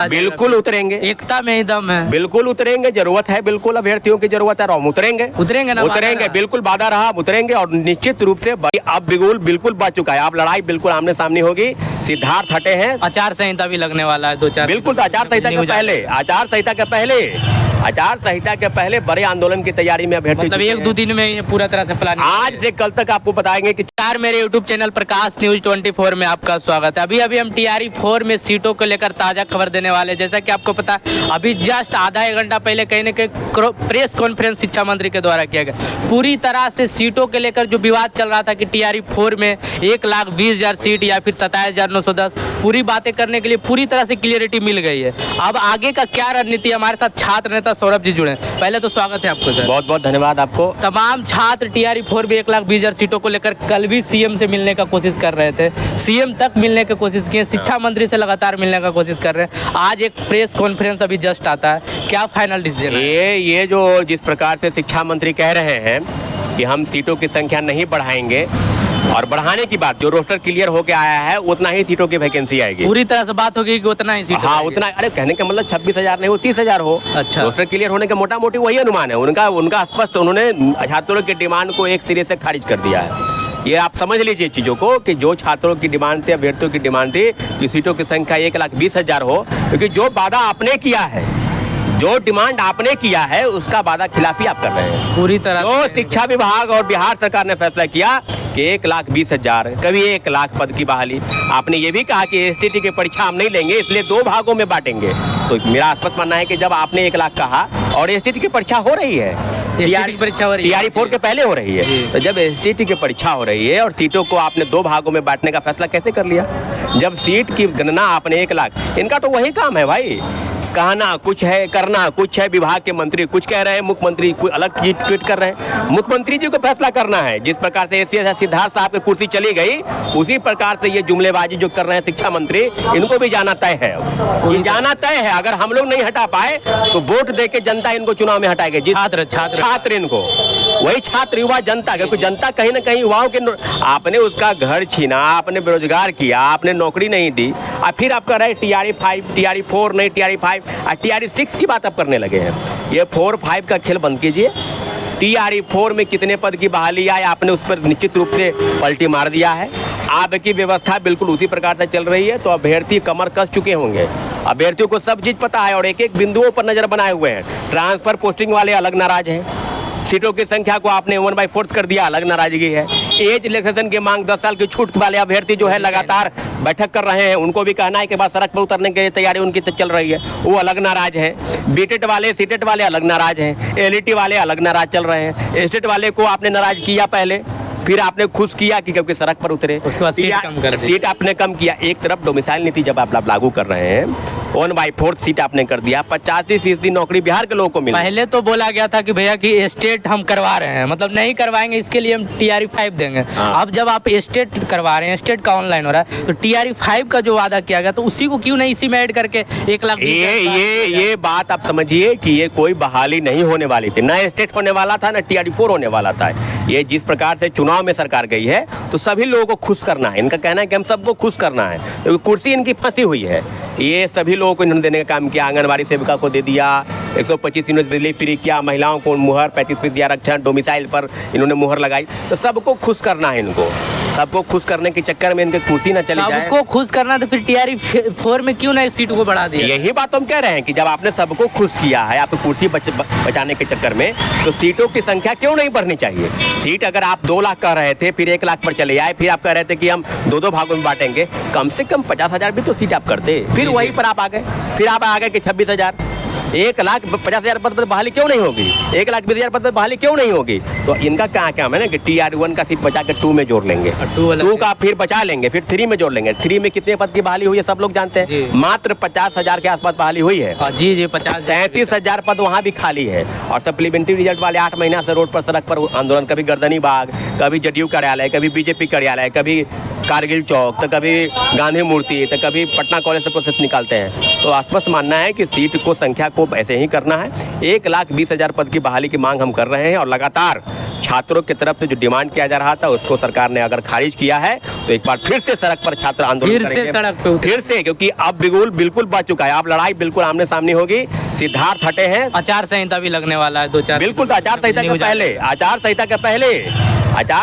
बिल्कुल उतरेंगे, एकता में ही दम है। बिल्कुल उतरेंगे, जरूरत है, बिल्कुल अभ्यर्थियों की जरूरत है और हम उतरेंगे ना, उतरेंगे, बिल्कुल वादा रहा, उतरेंगे और निश्चित रूप से अब बिल्कुल बच चुका है। अब लड़ाई बिल्कुल आमने सामने होगी। सिद्धार्थ हटे हैं, आचार संहिता भी लगने वाला है 2-4 बिल्कुल आचार संहिता के पहले बड़े आंदोलन की तैयारी में अभ्यर्थी मतलब 1-2 दिन में ये पूरा तरह से प्लानिंग आज से कल तक आपको बताएंगे कि मेरे YouTube चैनल प्रकाश न्यूज 24 में आपका स्वागत है। अभी हम TRE 4 में सीटों को लेकर ताजा खबर देने वाले। जैसा कि आपको पता है, अभी जस्ट आधा एक घंटा पहले कहीं न कहीं प्रेस कॉन्फ्रेंस शिक्षा मंत्री के द्वारा किया गया। पूरी तरह से सीटों के लेकर जो विवाद चल रहा था कि TRE 4 में 1,20,000 सीट या फिर 27,910 पूरी बातें करने के लिए पूरी तरह से क्लियरिटी मिल गई है। अब आगे का क्या रणनीति, हमारे साथ छात्र नेता सौरभ जी जुड़े। पहले तो स्वागत है आपको सर। बहुत बहुत धन्यवाद आपको। तमाम छात्र TRE 4 में 1,20,000 सीटों को लेकर कल भी सीएम से मिलने का कोशिश कर रहे थे, सीएम तक मिलने की कोशिश किए, शिक्षा मंत्री से लगातार मिलने का कोशिश कर रहे हैं। आज एक प्रेस कॉन्फ्रेंस अभी जस्ट आता है, क्या फाइनल डिसीजन है? ये जो जिस प्रकार से शिक्षा मंत्री कह रहे हैं कि हम सीटों की संख्या नहीं बढ़ाएंगे और बढ़ाने की बात, जो रोस्टर क्लियर होके आया है उतना ही सीटों की वैकेंसी आएगी। पूरी तरह से बात होगी कि उतना ही सीट, हाँ उतना। अरे कहने का मतलब 26,000 नहीं हो, 30,000 हो। अच्छा, रोस्टर क्लियर होने का मोटा मोटी वही अनुमान है उनका स्पष्ट। उन्होंने छात्रों की डिमांड को एक सिरे से खारिज कर दिया है। ये आप समझ लीजिए चीज़ों को कि जो छात्रों की डिमांड थी, अभ्यर्थियों की डिमांड थी कि सीटों की संख्या 1,20,000 हो, क्योंकि जो वादा आपने किया है, जो डिमांड आपने किया है, उसका वादा खिलाफी आप कर रहे हैं पूरी तरह। जो शिक्षा विभाग और बिहार सरकार ने फैसला किया कि 1,20,000 कभी 1,00,000 पद की बहाली। आपने ये भी कहा कि STT की परीक्षा हम नहीं लेंगे, इसलिए 2 भागों में बांटेंगे। तो मेरा स्पष्ट मानना है कि जब आपने 1,00,000 कहा और STT की परीक्षा हो रही है, TRE 4 के पहले हो रही है, तो जब STT की परीक्षा हो रही है और सीटों को आपने 2 भागों में बांटने का फैसला कैसे कर लिया? जब सीट की गणना आपने 1,00,000, इनका तो वही काम है भाई, कहना कुछ है, करना कुछ है। विभाग के मंत्री कुछ कह रहे हैं, मुख्यमंत्री कोई अलग ट्वीट कर रहे हैं। मुख्यमंत्री जी को फैसला करना है। जिस प्रकार से सिद्धार्थ साहब की कुर्सी चली गई, उसी प्रकार से ये जुमलेबाजी जो कर रहे हैं शिक्षा मंत्री, इनको भी जाना तय है। ये जाना तय है। अगर हम लोग नहीं हटा पाए तो वोट दे के जनता इनको चुनाव में हटाएगी। छात्र इनको, वही छात्र युवा जनता, क्योंकि जनता कहीं ना कहीं युवाओं के, आपने उसका घर छीना, आपने बेरोजगार किया, आपने नौकरी नहीं दी, और फिर आप कर रहे TRE 5, TRE 4 नहीं, TRE 5 और TRE 6 की बात अब करने लगे हैं। ये 4-5 का खेल बंद कीजिए। TRE 4 में कितने पद की बहाली आए, आपने उस पर निश्चित रूप से पलटी मार दिया है। आपकी व्यवस्था बिल्कुल उसी प्रकार से चल रही है, तो अभ्यर्थी कमर कस चुके होंगे। अभ्यर्थियों को सब चीज पता है और एक एक बिंदुओं पर नजर बनाए हुए हैं। ट्रांसफर पोस्टिंग वाले अलग नाराज हैं, सीटों की संख्या को आपने 1/4 कर दिया, अलग नाराजगी है। एज रिलैक्सेशन की मांग 10 साल की छूट वाले अभ्यर्थी जो है लगातार बैठक कर रहे हैं, उनको भी कहना है कि बाद सड़क पर उतरने की तैयारी उनकी चल रही है, वो अलग नाराज है। बीटेट वाले, सीटेट वाले अलग नाराज हैं, LET वाले अलग नाराज चल रहे हैं। स्टेट वाले को आपने नाराज किया पहले, फिर आपने खुश किया कि क्योंकि सड़क पर उतरे, उसके बाद सीट आपने कम किया। एक तरफ डोमिसाइल नीति जब आप लागू कर रहे हैं, 1/4 सीट आपने कर दिया, 85% नौकरी बिहार के लोगों को मिली। पहले तो बोला गया था कि भैया कि स्टेट हम करवा रहे हैं, मतलब नहीं करवाएंगे इसके लिए हम TRE 5 देंगे। अब जब आप स्टेट करवा रहे हैं, स्टेट का ऑनलाइन हो रहा है, तो TRE 5 का जो वादा किया गया तो उसी को क्यों नहीं इसी में ऐड करके 1,20,000? ये बात आप समझिए कि ये कोई बहाली नहीं होने वाली थी, ना स्टेट होने वाला था, ना TRE 4 होने वाला था। ये जिस प्रकार से चुनाव में सरकार गई है, तो सभी लोगों को खुश करना है। इनका कहना है कि हम सबको खुश करना है, क्योंकि कुर्सी इनकी फंसी हुई है। ये सभी लोगों को इन्होंने देने का काम किया। आंगनबाड़ी सेविका को दे दिया, 125 यूनिट बिजली फ्री किया, महिलाओं को मुहर 35% आरक्षण, डोमिसाइल पर इन्होंने मुहर लगाई। तो सबको खुश करना है इनको, सबको खुश करने के चक्कर में इनके कुर्सी ना चली जाए। सबको खुश करना तो फिर TRE 4 में क्यों नहीं सीट को बढ़ा दिया? यही बात हम कह रहे हैं कि जब आपने सबको खुश किया है, आपकी कुर्सी बचाने के चक्कर में, तो सीटों की संख्या क्यों नहीं बढ़नी चाहिए? सीट अगर आप 2 लाख कह रहे थे, फिर 1,00,000 पर चले आए, फिर आप कह रहे थे कि हम 2-2 भागों में बांटेंगे, कम से कम 50,000 भी तो सीट आप करते, फिर वहीं पर आप आ गए। फिर आप आ गए कि 26,000, 1,50,000 पद पर बहाली क्यों नहीं होगी? 1,20,000 पद पर बहाली क्यों नहीं होगी? तो इनका क्या काम है ना कि TRE 1 का सीट बचा के 2 में जोड़ लेंगे, 2 का फिर बचा लेंगे, फिर 3 में जोड़ लेंगे। 3 में कितने पद की बहाली हुई है सब लोग जानते हैं, मात्र 50,000 के आसपास बहाली हुई है। जी 50, 37,000 पद वहाँ भी खाली है। और सप्लीमेंट्री रिजल्ट वाले 8 महीना से रोड पर, सड़क पर आंदोलन, कभी गर्दनी बाग, कभी JDU कार्यालय, कभी BJP कार्यालय, कभी कारगिल चौक, तो कभी गांधी मूर्ति, तो कभी पटना कॉलेज से प्रोसेस निकालते हैं। तो स्पष्ट मानना है कि सीट को संख्या को ऐसे ही करना है। 1,20,000 पद की बहाली की मांग हम कर रहे हैं और लगातार छात्रों की तरफ से जो डिमांड किया जा रहा था उसको सरकार ने अगर खारिज किया है तो एक बार फिर से सड़क पर छात्र आंदोलन फिर करेंगे। से सड़क पे उतरे। फिर से, क्योंकि अब बिल्कुल बढ़ चुका है। अब लड़ाई बिल्कुल आमने सामने होगी। सिद्धार्थ हटे हैं, आचार संहिता भी लगने वाला है 2-4 बिल्कुल। तो आचार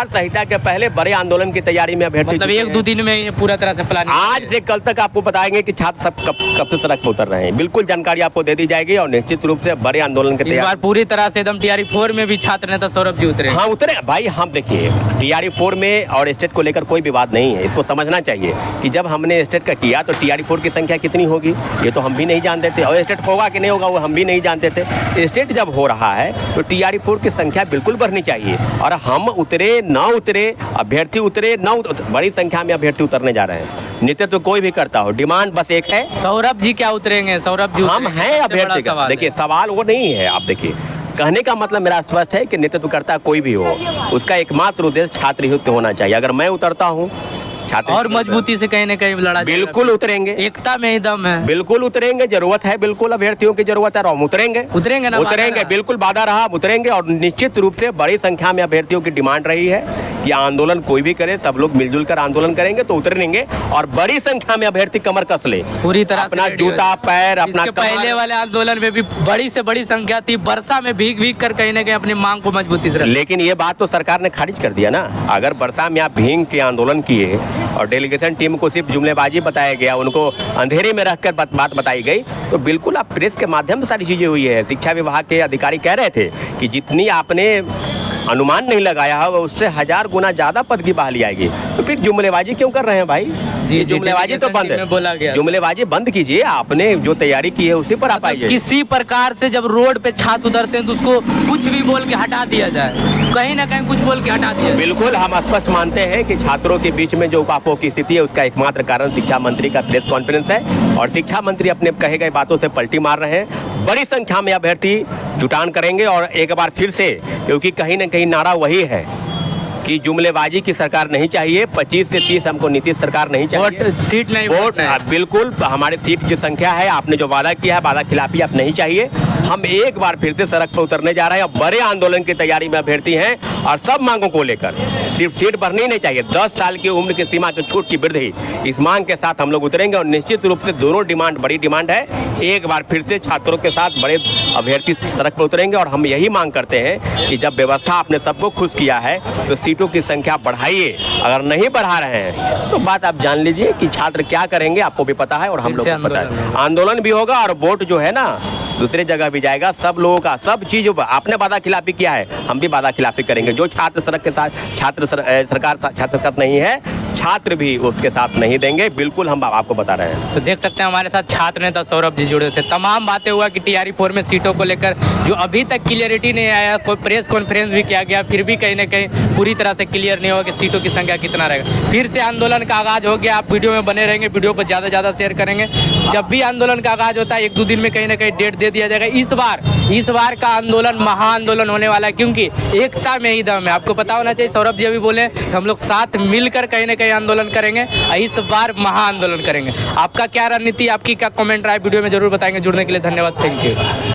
संहिता के पहले बड़े आंदोलन की तैयारी में अभ्यर्थी मतलब जुटे 1-2 दिन में ये पूरा तरह से प्लानिंग। आज से कल तक आपको बताएंगे कि छात्र सब कब से सड़क पर उतर रहे हैं। बिल्कुल जानकारी आपको दे दी जाएगी और निश्चित रूप से बड़े आंदोलन की इस बार तैयारी। पूरी तरह से एकदम टीआरई 4 में भी छात्र नेता सौरभ जी उतरे। हाँ उतरे भाई। हम देखिए टीआरई 4 में और स्टेट को लेकर कोई विवाद नहीं है। इसको समझना चाहिए कि जब हमने स्टेट का किया तो टीआरई 4 की संख्या कितनी होगी ये तो हम भी नहीं जानते थे, और स्टेट होगा कि नहीं होगा वो हम भी नहीं जानते थे। स्टेट जब हो रहा है तो टीआरई 4 की संख्या बिल्कुल बढ़नी चाहिए। और हम उतरे न उतरे, अभ्यर्थी उतरे न उतरे, बड़ी संख्या में अभ्यर्थी उतरने जा रहे हैं। नेतृत्व तो कोई भी करता हो, डिमांड बस एक है। सौरभ जी क्या उतरेंगे? सौरभ जी हम हैं अभ्यर्थी का। देखिए सवाल वो नहीं है। आप देखिए कहने का मतलब मेरा स्पष्ट है कि नेतृत्व करता कोई भी हो उसका एकमात्र उद्देश्य छात्र हित होना चाहिए। अगर मैं उतरता हूँ छात्र और मजबूती से कहीं ना कहीं लड़ा बिल्कुल उतरेंगे। एकता में ही दम है। बिल्कुल उतरेंगे, जरूरत है, बिल्कुल अभ्यर्थियों की जरूरत है और हम उतरेंगे ना? उतरेंगे बिल्कुल, वादा रहा उतरेंगे। और निश्चित रूप से बड़ी संख्या में अभ्यर्थियों की डिमांड रही है कि आंदोलन कोई भी करे, सब लोग मिलजुल कर आंदोलन करेंगे तो उतरेंगे। और बड़ी संख्या में अभ्यर्थी कमर कस ले, पूरी तरह अपना जूता पैर, अपना पहले वाले आंदोलन में भी बड़ी से बड़ी संख्या थी, वर्षा में भीग कर कहीं ना कहीं अपनी मांग को मजबूती से। लेकिन ये बात तो सरकार ने खारिज कर दिया ना। अगर वर्षा में आप भीग के आंदोलन किए और डेलीगेशन टीम को सिर्फ जुमलेबाजी बताया गया, उनको अंधेरे में रखकर बात बताई गई, तो बिल्कुल आप प्रेस के माध्यम से सारी चीजें हुई है। शिक्षा विभाग के अधिकारी कह रहे थे कि जितनी आपने अनुमान नहीं लगाया होगा उससे 1000 गुना ज्यादा पद की बहाली आएगी। तो फिर जुमलेबाजी क्यों कर रहे हैं भाई? जी, जुमलेबाजी तो बंद है, जुमलेबाजी बंद कीजिए। आपने जो तैयारी की है उसी पर आप आइए। किसी प्रकार से जब रोड पे छात्र उतरते हैं तो उसको कुछ भी बोल के हटा दिया जाए, कहीं ना कहीं कुछ बोल के हटा दिया जाए। बिल्कुल हम स्पष्ट मानते हैं कि छात्रों के बीच में जो उपापोह की स्थिति है उसका एकमात्र कारण शिक्षा मंत्री का प्रेस कॉन्फ्रेंस है। और शिक्षा मंत्री अपने कहे गए बातों से पलटी मार रहे हैं। बड़ी संख्या में अभ्यर्थी जुटान करेंगे और एक बार फिर से, क्योंकि कहीं ना कहीं नारा वही है कि जुमलेबाजी की सरकार नहीं चाहिए। 25 से 30 हमको नीतीश सरकार नहीं चाहिए। सीट नहीं, वोट बिल्कुल हमारे सीट की संख्या है। आपने जो वादा किया है वादा खिलाफी आप नहीं चाहिए। हम एक बार फिर से सड़क पर उतरने जा रहे हैं। बड़े आंदोलन की तैयारी में अभ्यर्थी हैं और सब मांगों को लेकर। सिर्फ सीट बढ़नी नहीं चाहिए, 10 साल की उम्र की सीमा की छूट की वृद्धि, इस मांग के साथ हम लोग उतरेंगे। और निश्चित रूप से दोनों डिमांड बड़ी डिमांड है। एक बार फिर से छात्रों के साथ बड़े अभ्यर्थी सड़क पर उतरेंगे। और हम यही मांग करते हैं कि जब व्यवस्था आपने सबको खुश किया है तो सीटों की संख्या बढ़ाइए। अगर नहीं बढ़ा रहे हैं तो बात आप जान लीजिए कि छात्र क्या करेंगे, आपको भी पता है और हम लोग को पता है। आंदोलन भी होगा और वोट जो है ना दूसरे जगह भी जाएगा। सब लोगों का सब चीज आपने वादा खिलाफी किया है, हम भी वादा खिलाफी करेंगे। जो छात्र सड़क के साथ सरकार छात्र के साथ नहीं है, छात्र भी उसके साथ नहीं देंगे। बिल्कुल हम आपको बता रहे हैं। तो देख सकते हैं हमारे साथ छात्र नेता सौरभ जी जुड़े थे। तमाम बातें हुआ कि टीआरई 4 में सीटों को लेकर जो अभी तक क्लियरिटी नहीं आया, कोई प्रेस कॉन्फ्रेंस भी किया गया, फिर भी कहीं ना कहीं पूरी तरह से क्लियर नहीं होगा कि सीटों की संख्या कितना रहेगा। फिर से आंदोलन का आगाज हो गया। आप वीडियो में बने रहेंगे, वीडियो पर ज़्यादा ज़्यादा शेयर करेंगे। जब भी आंदोलन का आगाज होता है 1-2 दिन में कहीं ना कहीं डेट दे दिया जाएगा। इस बार का आंदोलन महाआंदोलन होने वाला है, क्योंकि एकता में ही दम है। आपको पता होना चाहिए, सौरभ जी अभी बोले हम लोग साथ मिलकर कहीं ना कहीं आंदोलन करेंगे। इस बार महाआंदोलन करेंगे। आपका क्या रणनीति, आपकी क्या कमेंट रहा है, वीडियो में जरूर बताएंगे। जुड़ने के लिए धन्यवाद, थैंक यू।